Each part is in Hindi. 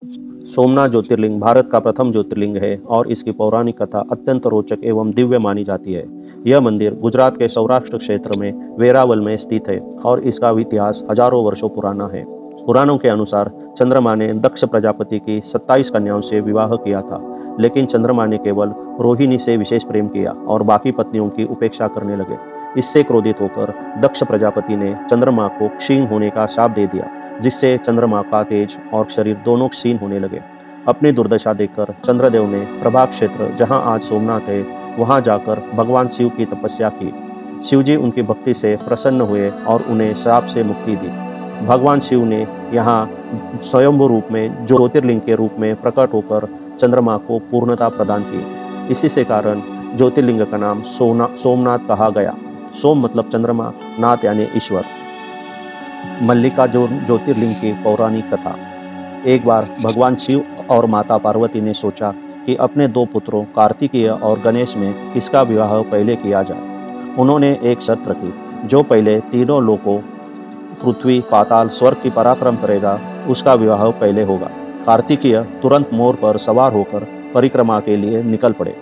सोमनाथ ज्योतिर्लिंग भारत का प्रथम ज्योतिर्लिंग है और इसकी पौराणिक कथा अत्यंत रोचक एवं दिव्य मानी जाती है। यह मंदिर गुजरात के सौराष्ट्र क्षेत्र में वेरावल में स्थित है और इसका इतिहास हजारों वर्षों पुराना है। पुराणों के अनुसार चंद्रमा ने दक्ष प्रजापति की 27 कन्याओं से विवाह किया था, लेकिन चंद्रमा ने केवल रोहिणी से विशेष प्रेम किया और बाकी पत्नियों की उपेक्षा करने लगे। इससे क्रोधित होकर दक्ष प्रजापति ने चंद्रमा को क्षीण होने का शाप दे दिया, जिससे चंद्रमा का तेज और शरीर दोनों क्षीण होने लगे। अपनी दुर्दशा देखकर चंद्रदेव ने प्रभाग क्षेत्र, जहां आज सोमनाथ है, वहां जाकर भगवान शिव की तपस्या की। शिवजी उनकी भक्ति से प्रसन्न हुए और उन्हें श्राप से मुक्ति दी। भगवान शिव ने यहाँ स्वयंभू रूप में ज्योतिर्लिंग के रूप में प्रकट होकर चंद्रमा को पूर्णता प्रदान की। इसी से कारण ज्योतिर्लिंग का नाम सोमनाथ कहा गया। सोम मतलब चंद्रमा, नाथ यानी ईश्वर। मल्लिका ज्योतिर्लिंग की पौराणिक कथा। एक बार भगवान शिव और माता पार्वती ने सोचा कि अपने दो पुत्रों कार्तिकेय और गणेश में किसका विवाह पहले किया जाए। उन्होंने एक शर्त रखी, जो पहले तीनों लोकों पृथ्वी, पाताल, स्वर्ग की पराक्रम करेगा, उसका विवाह पहले होगा। कार्तिकेय तुरंत मोर पर सवार होकर परिक्रमा के लिए निकल पड़े।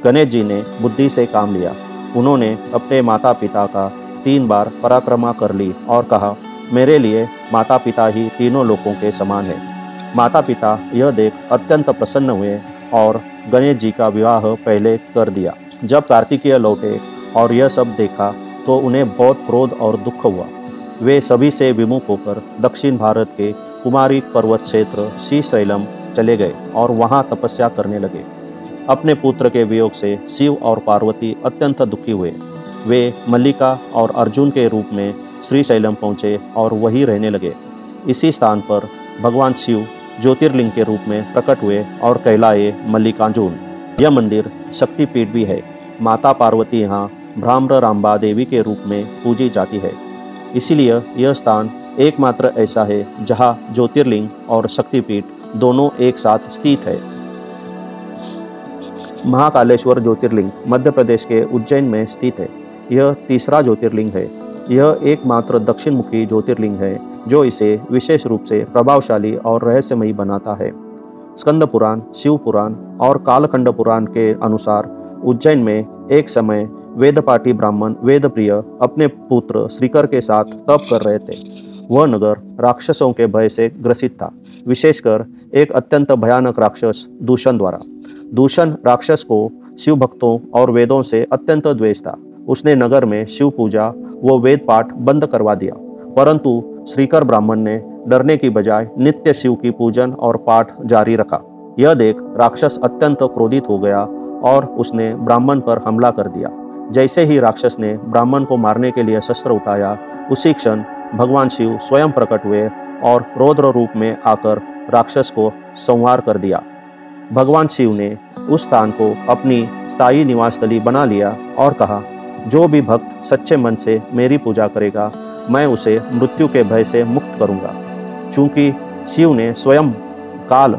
गणेश जी ने बुद्धि से काम लिया। उन्होंने अपने माता पिता का 3 बार पराक्रमा कर ली और कहा, मेरे लिए माता पिता ही तीनों लोकों के समान है। माता पिता यह देख अत्यंत प्रसन्न हुए और गणेश जी का विवाह पहले कर दिया। जब कार्तिकेय लौटे और यह सब देखा तो उन्हें बहुत क्रोध और दुख हुआ। वे सभी से विमुख होकर दक्षिण भारत के कुमारी पर्वत क्षेत्र श्रीशैलम चले गए और वहां तपस्या करने लगे। अपने पुत्र के वियोग से शिव और पार्वती अत्यंत दुखी हुए। वे मल्लिका और अर्जुन के रूप में श्रीशैलम पहुँचे और वहीं रहने लगे। इसी स्थान पर भगवान शिव ज्योतिर्लिंग के रूप में प्रकट हुए और कहलाए मल्लिकार्जुन। यह मंदिर शक्तिपीठ भी है। माता पार्वती यहाँ भ्रामरांबा देवी के रूप में पूजी जाती है। इसीलिए यह स्थान एकमात्र ऐसा है जहाँ ज्योतिर्लिंग और शक्तिपीठ दोनों एक साथ स्थित है। महाकालेश्वर ज्योतिर्लिंग मध्य प्रदेश के उज्जैन में स्थित है। यह तीसरा ज्योतिर्लिंग है। यह एकमात्र दक्षिण मुखी ज्योतिर्लिंग है जो इसे विशेष रूप से प्रभावशाली और रहस्यमयी बनाता है। स्कंद पुराण, शिव पुराण और कालखंड पुराण के अनुसार उज्जैन में एक समय वेदपाठी ब्राह्मण वेदप्रिय अपने पुत्र श्रीकर के साथ तप कर रहे थे। वह नगर राक्षसों के भय से ग्रसित था, विशेषकर एक अत्यंत भयानक राक्षस दूषण द्वारा। दूषण राक्षस को शिव भक्तों और वेदों से अत्यंत द्वेष था। उसने नगर में शिव पूजा व वेद पाठ बंद करवा दिया, परंतु श्रीकर ब्राह्मण ने डरने की बजाय नित्य शिव की पूजन और पाठ जारी रखा। यह देख राक्षस अत्यंत क्रोधित हो गया और उसने ब्राह्मण पर हमला कर दिया। जैसे ही राक्षस ने ब्राह्मण को मारने के लिए शस्त्र उठाया, उसी क्षण भगवान शिव स्वयं प्रकट हुए और रौद्र रूप में आकर राक्षस को संहार कर दिया। भगवान शिव ने उस स्थान को अपनी स्थायी निवास स्थली बना लिया और कहा, जो भी भक्त सच्चे मन से मेरी पूजा करेगा, मैं उसे मृत्यु के भय से मुक्त करूंगा। चूंकि शिव ने स्वयं काल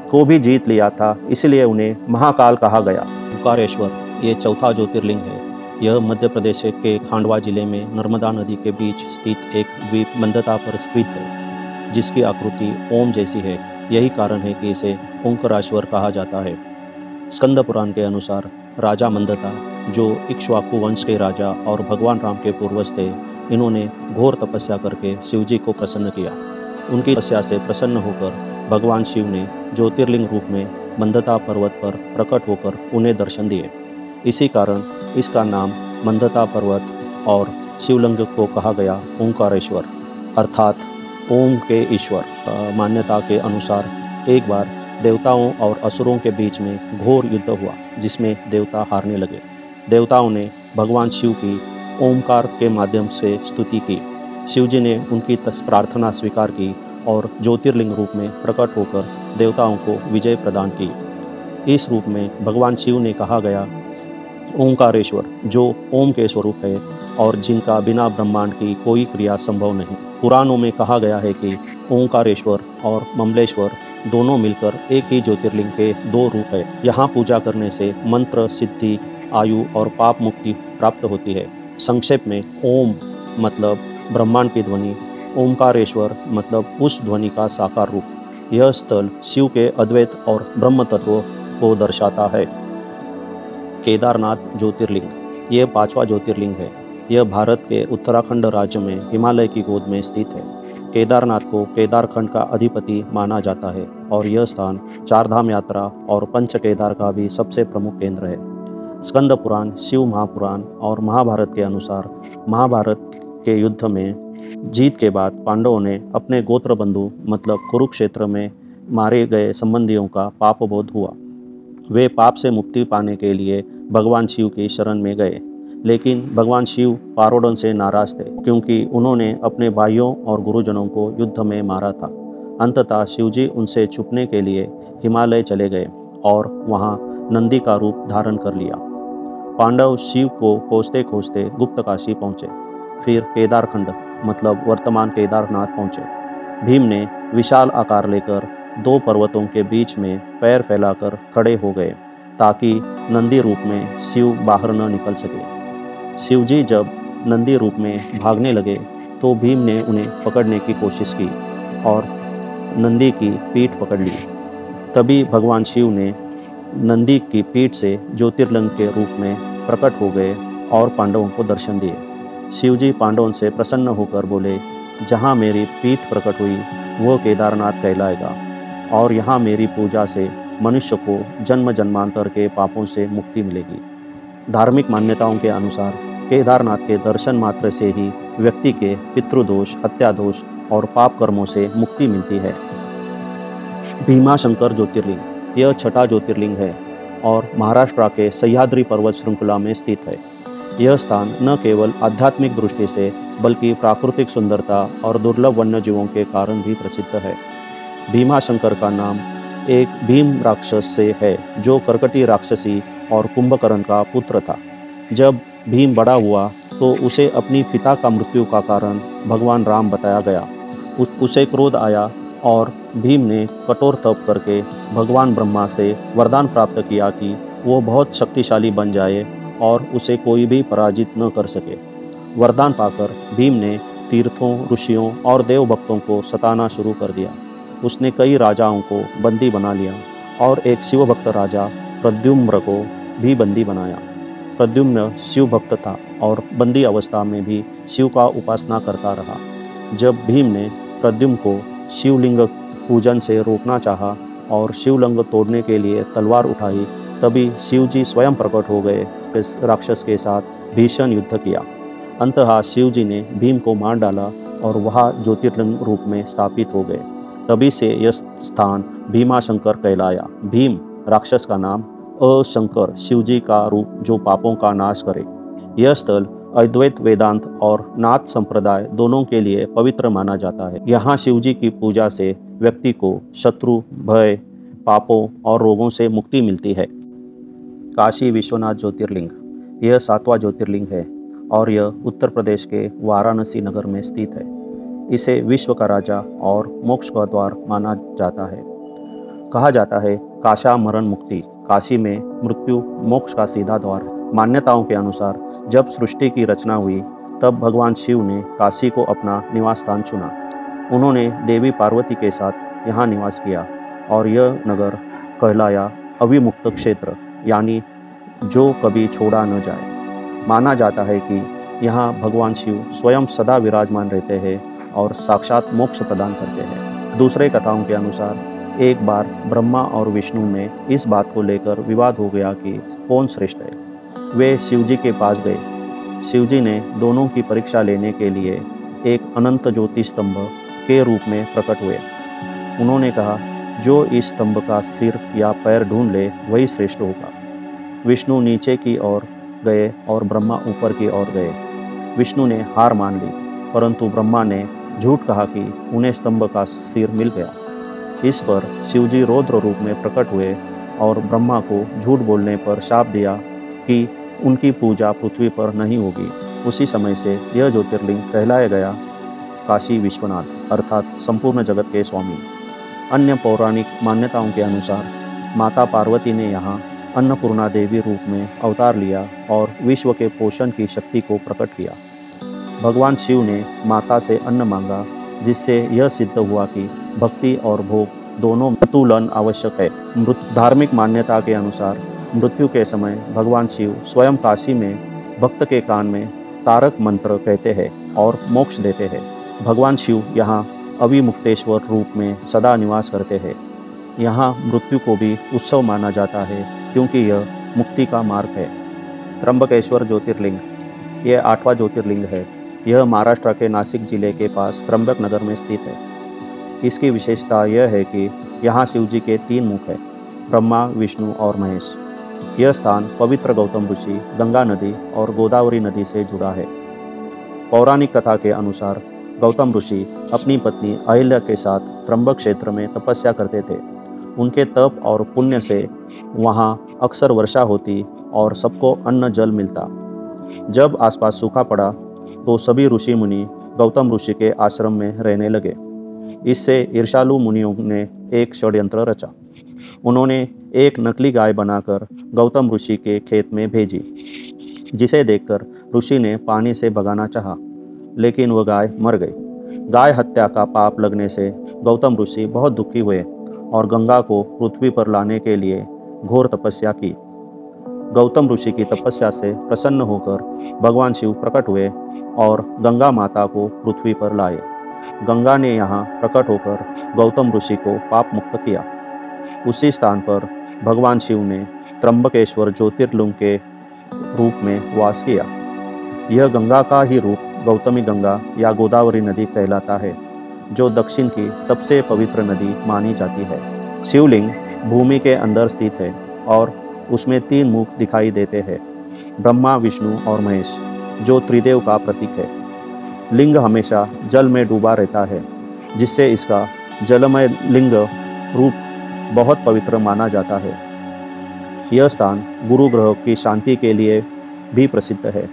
को भी जीत लिया था, इसलिए उन्हें महाकाल कहा गया। ओंकारेश्वर ये चौथा ज्योतिर्लिंग है। यह मध्य प्रदेश के खांडवा जिले में नर्मदा नदी के बीच स्थित एक द्वीप मंदता पर स्थित है, जिसकी आकृति ओम जैसी है। यही कारण है कि इसे ओंकारेश्वर कहा जाता है। स्कंद पुराण के अनुसार राजा मंदता, जो इक्ष्वाकु वंश के राजा और भगवान राम के पूर्वज थे, इन्होंने घोर तपस्या करके शिवजी को प्रसन्न किया। उनकी तपस्या से प्रसन्न होकर भगवान शिव ने ज्योतिर्लिंग रूप में मंदता पर्वत पर प्रकट होकर उन्हें दर्शन दिए। इसी कारण इसका नाम मंदता पर्वत और शिवलिंग को कहा गया ओंकारेश्वर, अर्थात ओम के ईश्वर। मान्यता के अनुसार एक बार देवताओं और असुरों के बीच में घोर युद्ध हुआ, जिसमें देवता हारने लगे। देवताओं ने भगवान शिव की ओमकार के माध्यम से स्तुति की। शिवजी ने उनकी प्रार्थना स्वीकार की और ज्योतिर्लिंग रूप में प्रकट होकर देवताओं को विजय प्रदान की। इस रूप में भगवान शिव ने कहा गया ओंकारेश्वर, जो ओम के स्वरूप है और जिनका बिना ब्रह्मांड की कोई क्रिया संभव नहीं। पुराणों में कहा गया है कि ओंकारेश्वर और ममलेश्वर दोनों मिलकर एक ही ज्योतिर्लिंग के 2 रूप है। यहाँ पूजा करने से मंत्र सिद्धि, आयु और पाप मुक्ति प्राप्त होती है। संक्षेप में ओम मतलब ब्रह्मांड की ध्वनि, ओंकारेश्वर मतलब उस ध्वनि का साकार रूप। यह स्थल शिव के अद्वैत और ब्रह्म तत्व को दर्शाता है। केदारनाथ ज्योतिर्लिंग ये 5वां ज्योतिर्लिंग है। यह भारत के उत्तराखंड राज्य में हिमालय की गोद में स्थित है। केदारनाथ को केदारखंड का अधिपति माना जाता है और यह स्थान चारधाम यात्रा और पंच केदार का भी सबसे प्रमुख केंद्र है। स्कंद पुराण, शिव महापुराण और महाभारत के अनुसार महाभारत के युद्ध में जीत के बाद पांडवों ने अपने गोत्र बंधु मतलब कुरुक्षेत्र में मारे गए संबंधियों का पाप बोध हुआ। वे पाप से मुक्ति पाने के लिए भगवान शिव की शरण में गए, लेकिन भगवान शिव पारोडन से नाराज थे क्योंकि उन्होंने अपने भाइयों और गुरुजनों को युद्ध में मारा था। अंततः शिवजी उनसे छुपने के लिए हिमालय चले गए और वहां नंदी का रूप धारण कर लिया। पांडव शिव को खोजते खोजते गुप्त काशी पहुँचे, फिर केदारखंड मतलब वर्तमान केदारनाथ पहुँचे। भीम ने विशाल आकार लेकर 2 पर्वतों के बीच में पैर फैलाकर खड़े हो गए ताकि नंदी रूप में शिव बाहर न निकल सके। शिवजी जब नंदी रूप में भागने लगे तो भीम ने उन्हें पकड़ने की कोशिश की और नंदी की पीठ पकड़ ली। तभी भगवान शिव ने नंदी की पीठ से ज्योतिर्लिंग के रूप में प्रकट हो गए और पांडवों को दर्शन दिए। शिवजी पांडवों से प्रसन्न होकर बोले, जहाँ मेरी पीठ प्रकट हुई वह केदारनाथ कहलाएगा और यहाँ मेरी पूजा से मनुष्य को जन्म जन्मांतर के पापों से मुक्ति मिलेगी। धार्मिक मान्यताओं के अनुसार केदारनाथ के दर्शन मात्र से ही व्यक्ति के पितृदोष, हत्यादोष और पाप कर्मों से मुक्ति मिलती है। भीमाशंकर ज्योतिर्लिंग यह 6ठा ज्योतिर्लिंग है और महाराष्ट्र के सह्याद्री पर्वत श्रृंखला में स्थित है। यह स्थान न केवल आध्यात्मिक दृष्टि से बल्कि प्राकृतिक सुंदरता और दुर्लभ वन्यजीवों के कारण भी प्रसिद्ध है। भीमाशंकर का नाम एक भीम राक्षस से है जो कर्कटी राक्षसी और कुंभकर्ण का पुत्र था। जब भीम बड़ा हुआ तो उसे अपनी पिता का मृत्यु का कारण भगवान राम बताया गया। उसे क्रोध आया और भीम ने कठोर तप करके भगवान ब्रह्मा से वरदान प्राप्त किया कि वो बहुत शक्तिशाली बन जाए और उसे कोई भी पराजित न कर सके। वरदान पाकर भीम ने तीर्थों, ऋषियों और देव भक्तों को सताना शुरू कर दिया। उसने कई राजाओं को बंदी बना लिया और एक शिव भक्त राजा प्रद्युम्न को भी बंदी बनाया। प्रद्युम्न शिव भक्त था और बंदी अवस्था में भी शिव का उपासना करता रहा। जब भीम ने प्रद्युम्न को शिवलिंग पूजन से रोकना चाहा और शिवलिंग तोड़ने के लिए तलवार उठाई, तभी शिवजी स्वयं प्रकट हो गए। इस राक्षस के साथ भीषण युद्ध किया। अंततः शिवजी ने भीम को मार डाला और वह ज्योतिर्लिंग रूप में स्थापित हो गए। तभी से यह स्थान भीमाशंकर कहलाया। भीम राक्षस का नाम, अशंकर शिवजी का रूप जो पापों का नाश करे। यह स्थल अद्वैत वेदांत और नाथ संप्रदाय दोनों के लिए पवित्र माना जाता है। यहाँ शिवजी की पूजा से व्यक्ति को शत्रु, भय, पापों और रोगों से मुक्ति मिलती है। काशी विश्वनाथ ज्योतिर्लिंग यह 7वां ज्योतिर्लिंग है और यह उत्तर प्रदेश के वाराणसी नगर में स्थित है। इसे विश्व का राजा और मोक्ष का द्वार माना जाता है। कहा जाता है काशा मरण मुक्ति, काशी में मृत्यु मोक्ष का सीधा द्वार है। मान्यताओं के अनुसार जब सृष्टि की रचना हुई तब भगवान शिव ने काशी को अपना निवास स्थान चुना। उन्होंने देवी पार्वती के साथ यहाँ निवास किया और यह नगर कहलाया अविमुक्त क्षेत्र, यानी जो कभी छोड़ा न जाए। माना जाता है कि यहाँ भगवान शिव स्वयं सदा विराजमान रहते हैं और साक्षात मोक्ष प्रदान करते हैं। दूसरे कथाओं के अनुसार एक बार ब्रह्मा और विष्णु में इस बात को लेकर विवाद हो गया कि कौन श्रेष्ठ है। वे शिवजी के पास गए। शिवजी ने दोनों की परीक्षा लेने के लिए एक अनंत ज्योति स्तंभ के रूप में प्रकट हुए। उन्होंने कहा, जो इस स्तंभ का सिर या पैर ढूंढ ले वही श्रेष्ठ होगा। विष्णु नीचे की ओर गए और ब्रह्मा ऊपर की ओर गए। विष्णु ने हार मान ली, परंतु ब्रह्मा ने झूठ कहा कि उन्हें स्तंभ का सिर मिल गया। इस पर शिवजी रौद्र रूप में प्रकट हुए और ब्रह्मा को झूठ बोलने पर शाप दिया कि उनकी पूजा पृथ्वी पर नहीं होगी। उसी समय से यह ज्योतिर्लिंग कहलाया गया काशी विश्वनाथ, अर्थात संपूर्ण जगत के स्वामी। अन्य पौराणिक मान्यताओं के अनुसार माता पार्वती ने यहाँ अन्नपूर्णा देवी रूप में अवतार लिया और विश्व के पोषण की शक्ति को प्रकट किया। भगवान शिव ने माता से अन्न मांगा, जिससे यह सिद्ध हुआ कि भक्ति और भोग दोनों तुलन आवश्यक है। धार्मिक मान्यता के अनुसार मृत्यु के समय भगवान शिव स्वयं काशी में भक्त के कान में तारक मंत्र कहते हैं और मोक्ष देते हैं। भगवान शिव यहाँ अविमुक्तेश्वर रूप में सदा निवास करते हैं। यहाँ मृत्यु को भी उत्सव माना जाता है क्योंकि यह मुक्ति का मार्ग है। त्र्यंबकेश्वर ज्योतिर्लिंग यह 8वां ज्योतिर्लिंग है। यह महाराष्ट्र के नासिक जिले के पास त्र्यंबक नगर में स्थित है। इसकी विशेषता यह है कि यहाँ शिव जी के 3 मुख हैं, ब्रह्मा, विष्णु और महेश। यह स्थान पवित्र गौतम ऋषि, गंगा नदी और गोदावरी नदी से जुड़ा है। पौराणिक कथा के अनुसार गौतम ऋषि अपनी पत्नी अहिल्या के साथ त्र्यंबक क्षेत्र में तपस्या करते थे। उनके तप और पुण्य से वहाँ अक्सर वर्षा होती और सबको अन्न जल मिलता। जब आसपास सूखा पड़ा तो सभी ऋषि मुनि गौतम ऋषि के आश्रम में रहने लगे। इससे ईर्ष्यालु मुनियों ने एक षड्यंत्र रचा। उन्होंने एक नकली गाय बनाकर गौतम ऋषि के खेत में भेजी, जिसे देखकर ऋषि ने पानी से भगाना चाहा, लेकिन वह गाय मर गई। गाय हत्या का पाप लगने से गौतम ऋषि बहुत दुखी हुए और गंगा को पृथ्वी पर लाने के लिए घोर तपस्या की। गौतम ऋषि की तपस्या से प्रसन्न होकर भगवान शिव प्रकट हुए और गंगा माता को पृथ्वी पर लाए। गंगा ने यहाँ प्रकट होकर गौतम ऋषि को पाप मुक्त किया। उसी स्थान पर भगवान शिव ने त्र्यंबकेश्वर ज्योतिर्लिंग के रूप में वास किया। यह गंगा का ही रूप गौतमी गंगा या गोदावरी नदी कहलाता है, जो दक्षिण की सबसे पवित्र नदी मानी जाती है। शिवलिंग भूमि के अंदर स्थित है और उसमें 3 मुख दिखाई देते हैं, ब्रह्मा, विष्णु और महेश, जो त्रिदेव का प्रतीक है। लिंग हमेशा जल में डूबा रहता है, जिससे इसका जलमय लिंग रूप बहुत पवित्र माना जाता है। यह स्थान गुरु ग्रह की शांति के लिए भी प्रसिद्ध है।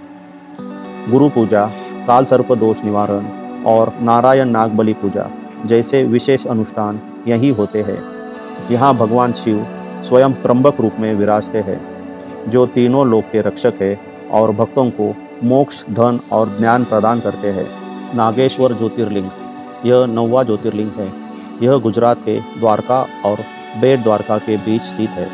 गुरु पूजा, काल सर्प दोष निवारण और नारायण नाग बलि पूजा जैसे विशेष अनुष्ठान यहीं होते हैं। यहाँ भगवान शिव स्वयं त्र्यंबक रूप में विराजते हैं, जो तीनों लोक के रक्षक है और भक्तों को मोक्ष, धन और ज्ञान प्रदान करते हैं। नागेश्वर ज्योतिर्लिंग यह 9वां ज्योतिर्लिंग है। यह गुजरात के द्वारका और बेट द्वारका के बीच स्थित है।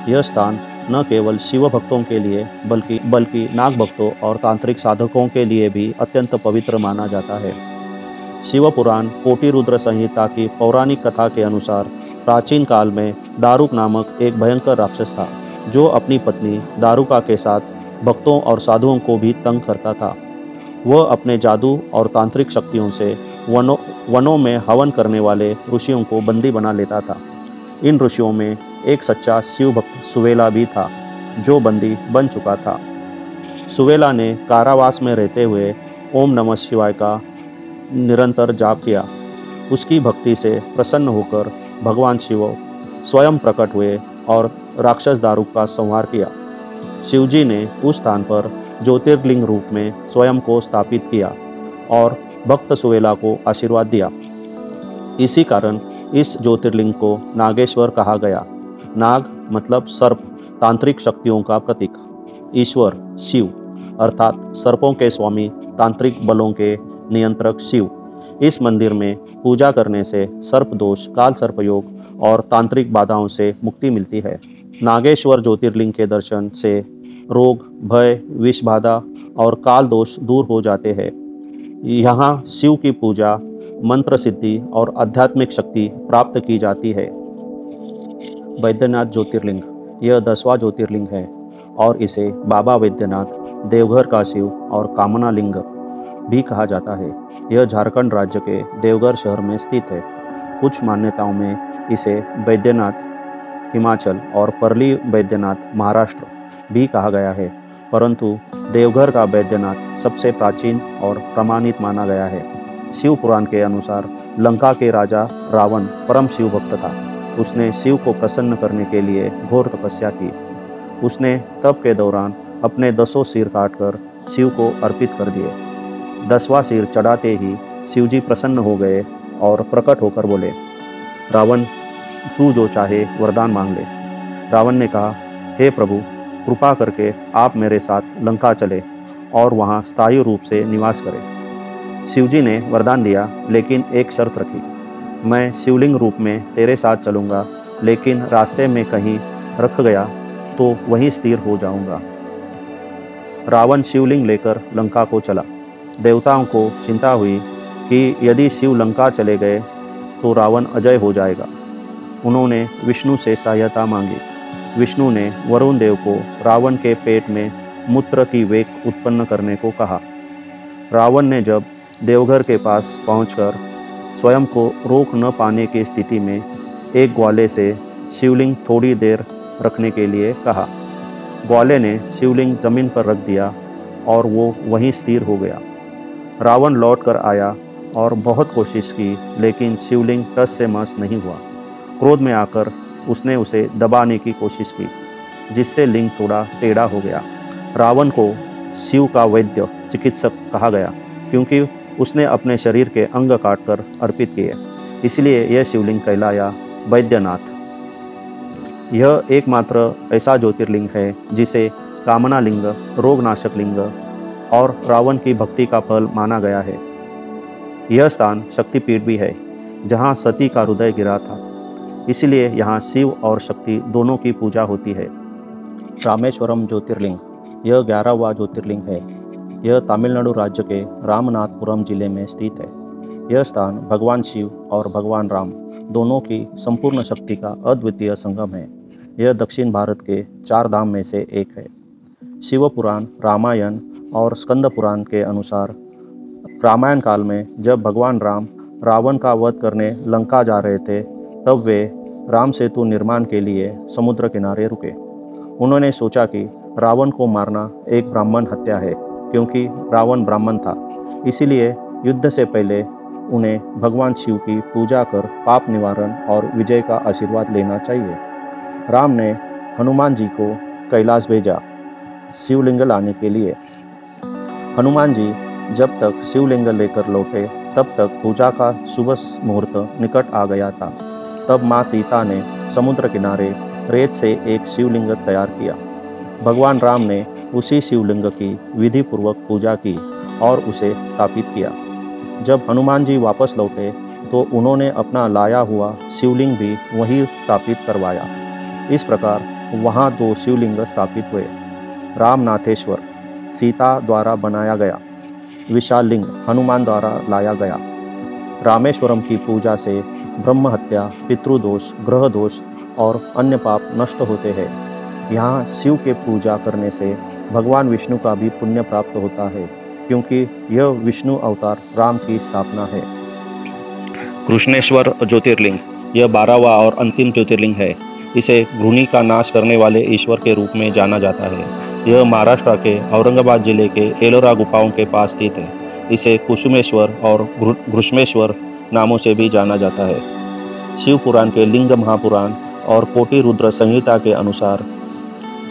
यह स्थान न केवल शिव भक्तों के लिए बल्कि नाग भक्तों और तांत्रिक साधकों के लिए भी अत्यंत पवित्र माना जाता है। शिव पुराण कोटि रुद्र संहिता की पौराणिक कथा के अनुसार प्राचीन काल में दारुक नामक एक भयंकर राक्षस था, जो अपनी पत्नी दारुका के साथ भक्तों और साधुओं को भी तंग करता था। वह अपने जादू और तांत्रिक शक्तियों से वनों में हवन करने वाले ऋषियों को बंदी बना लेता था। इन ऋषियों में एक सच्चा शिव भक्त सुवेला भी था, जो बंदी बन चुका था। सुवेला ने कारावास में रहते हुए ओम नमः शिवाय का निरंतर जाप किया। उसकी भक्ति से प्रसन्न होकर भगवान शिव स्वयं प्रकट हुए और राक्षस दारुक का संहार किया। शिवजी ने उस स्थान पर ज्योतिर्लिंग रूप में स्वयं को स्थापित किया और भक्त सुवेला को आशीर्वाद दिया। इसी कारण इस ज्योतिर्लिंग को नागेश्वर कहा गया। नाग मतलब सर्प, तांत्रिक शक्तियों का प्रतीक। ईश्वर शिव अर्थात सर्पों के स्वामी, तांत्रिक बलों के नियंत्रक शिव। इस मंदिर में पूजा करने से सर्प दोष, काल सर्प योग और तांत्रिक बाधाओं से मुक्ति मिलती है। नागेश्वर ज्योतिर्लिंग के दर्शन से रोग, भय, विष बाधा और काल दोष दूर हो जाते हैं। यहाँ शिव की पूजा, मंत्र सिद्धि और आध्यात्मिक शक्ति प्राप्त की जाती है। वैद्यनाथ ज्योतिर्लिंग यह 10वां ज्योतिर्लिंग है और इसे बाबा वैद्यनाथ, देवघर का शिव और कामना लिंग भी कहा जाता है। यह झारखंड राज्य के देवघर शहर में स्थित है। कुछ मान्यताओं में इसे वैद्यनाथ हिमाचल और परली वैद्यनाथ महाराष्ट्र भी कहा गया है, परंतु देवघर का वैद्यनाथ सबसे प्राचीन और प्रमाणित माना गया है। शिव पुराण के अनुसार लंका के राजा रावण परम शिव भक्त था। उसने शिव को प्रसन्न करने के लिए घोर तपस्या की। उसने तप के दौरान अपने 10 सिर काटकर शिव को अर्पित कर दिए। 10वां सिर चढ़ाते ही शिवजी प्रसन्न हो गए और प्रकट होकर बोले, रावण, तू जो चाहे वरदान मांग ले। रावण ने कहा, हे प्रभु, कृपा करके आप मेरे साथ लंका चले और वहाँ स्थायी रूप से निवास करें। शिवजी ने वरदान दिया, लेकिन एक शर्त रखी। मैं शिवलिंग रूप में तेरे साथ चलूँगा, लेकिन रास्ते में कहीं रख गया तो वहीं स्थिर हो जाऊँगा। रावण शिवलिंग लेकर लंका को चला। देवताओं को चिंता हुई कि यदि शिव लंका चले गए तो रावण अजय हो जाएगा। उन्होंने विष्णु से सहायता मांगी। विष्णु ने वरुण देव को रावण के पेट में मूत्र की वेग उत्पन्न करने को कहा। रावण ने जब देवघर के पास पहुंचकर स्वयं को रोक न पाने की स्थिति में एक ग्वाले से शिवलिंग थोड़ी देर रखने के लिए कहा। ग्वाले ने शिवलिंग जमीन पर रख दिया और वो वहीं स्थिर हो गया। रावण लौट कर आया और बहुत कोशिश की, लेकिन शिवलिंग टस से मस नहीं हुआ। क्रोध में आकर उसने उसे दबाने की कोशिश की, जिससे लिंग थोड़ा टेढ़ा हो गया। रावण को शिव का वैद्य चिकित्सक कहा गया, क्योंकि उसने अपने शरीर के अंग काटकर अर्पित किए। इसलिए यह शिवलिंग कहलाया वैद्यनाथ। यह एकमात्र ऐसा ज्योतिर्लिंग है जिसे कामना लिंग, रोगनाशक लिंग और रावण की भक्ति का फल माना गया है। यह स्थान शक्तिपीठ भी है, जहाँ सती का हृदय गिरा था। इसलिए यहाँ शिव और शक्ति दोनों की पूजा होती है। रामेश्वरम ज्योतिर्लिंग यह 11वां ज्योतिर्लिंग है। यह तमिलनाडु राज्य के रामनाथपुरम जिले में स्थित है। यह स्थान भगवान शिव और भगवान राम दोनों की संपूर्ण शक्ति का अद्वितीय संगम है। यह दक्षिण भारत के 4 धाम में से एक है। शिव पुराण, रामायण और स्कंद पुराण के अनुसार रामायण काल में जब भगवान राम रावण का वध करने लंका जा रहे थे, तब वे राम सेतु निर्माण के लिए समुद्र किनारे रुके। उन्होंने सोचा कि रावण को मारना एक ब्राह्मण हत्या है, क्योंकि रावण ब्राह्मण था। इसीलिए युद्ध से पहले उन्हें भगवान शिव की पूजा कर पाप निवारण और विजय का आशीर्वाद लेना चाहिए। राम ने हनुमान जी को कैलाश भेजा शिवलिंग लाने के लिए। हनुमान जी जब तक शिवलिंग लेकर लौटे, तब तक पूजा का शुभ मुहूर्त निकट आ गया था। तब माँ सीता ने समुद्र किनारे रेत से एक शिवलिंग तैयार किया। भगवान राम ने उसी शिवलिंग की विधि पूर्वक पूजा की और उसे स्थापित किया। जब हनुमान जी वापस लौटे तो उन्होंने अपना लाया हुआ शिवलिंग भी वहीं स्थापित करवाया। इस प्रकार वहाँ 2 शिवलिंग स्थापित हुए। रामनाथेश्वर सीता द्वारा बनाया गया, विशाल लिंग हनुमान द्वारा लाया गया। रामेश्वरम की पूजा से ब्रह्म हत्या, पितृदोष, ग्रह दोष और अन्य पाप नष्ट होते हैं। यहाँ शिव के पूजा करने से भगवान विष्णु का भी पुण्य प्राप्त होता है, क्योंकि यह विष्णु अवतार राम की स्थापना है। कृष्णेश्वर ज्योतिर्लिंग यह 12वां और अंतिम ज्योतिर्लिंग है। इसे घृणी का नाश करने वाले ईश्वर के रूप में जाना जाता है। यह महाराष्ट्र के औरंगाबाद जिले के एलोरा गुफाओं के पास स्थित है। इसे कुसुमेश्वर और घृष्मेश्वर नामों से भी जाना जाता है। शिव पुराण के लिंग महापुराण और कोटि रुद्र संहिता के अनुसार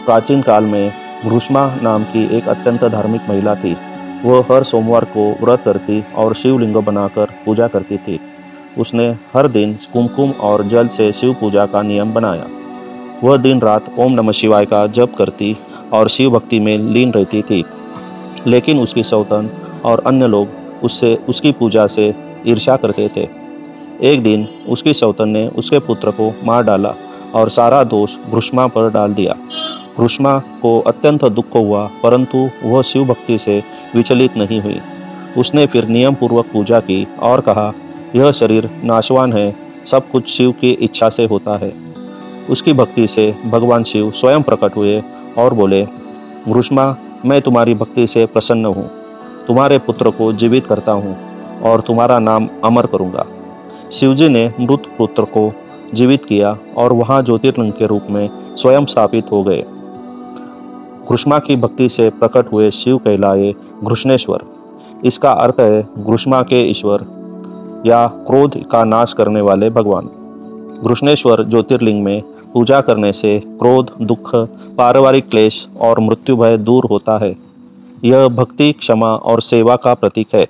प्राचीन काल में घृष्मा नाम की एक अत्यंत धार्मिक महिला थी। वह हर सोमवार को व्रत करती और शिवलिंग बनाकर पूजा करती थी। उसने हर दिन कुमकुम और जल से शिव पूजा का नियम बनाया। वह दिन रात ओम नमः शिवाय का जप करती और शिव भक्ति में लीन रहती थी। लेकिन उसकी सौतन और अन्य लोग उसकी पूजा से ईर्ष्या करते थे। एक दिन उसकी सौतन ने उसके पुत्र को मार डाला और सारा दोष घृष्मा पर डाल दिया। घृष्मा को अत्यंत दुख हुआ, परंतु वह शिव भक्ति से विचलित नहीं हुई। उसने फिर नियम पूर्वक पूजा की और कहा, यह शरीर नाशवान है, सब कुछ शिव की इच्छा से होता है। उसकी भक्ति से भगवान शिव स्वयं प्रकट हुए और बोले, घृष्मा, मैं तुम्हारी भक्ति से प्रसन्न हूँ। तुम्हारे पुत्र को जीवित करता हूँ और तुम्हारा नाम अमर करूँगा। शिवजी ने मृत पुत्र को जीवित किया और वहाँ ज्योतिर्लिंग के रूप में स्वयं स्थापित हो गए। घृष्मा की भक्ति से प्रकट हुए शिव कहलाए घृष्णेश्वर। इसका अर्थ है घृष्मा के ईश्वर या क्रोध का नाश करने वाले भगवान। घृष्णेश्वर ज्योतिर्लिंग में पूजा करने से क्रोध, दुख, पारिवारिक क्लेश और मृत्यु भय दूर होता है। यह भक्ति, क्षमा और सेवा का प्रतीक है।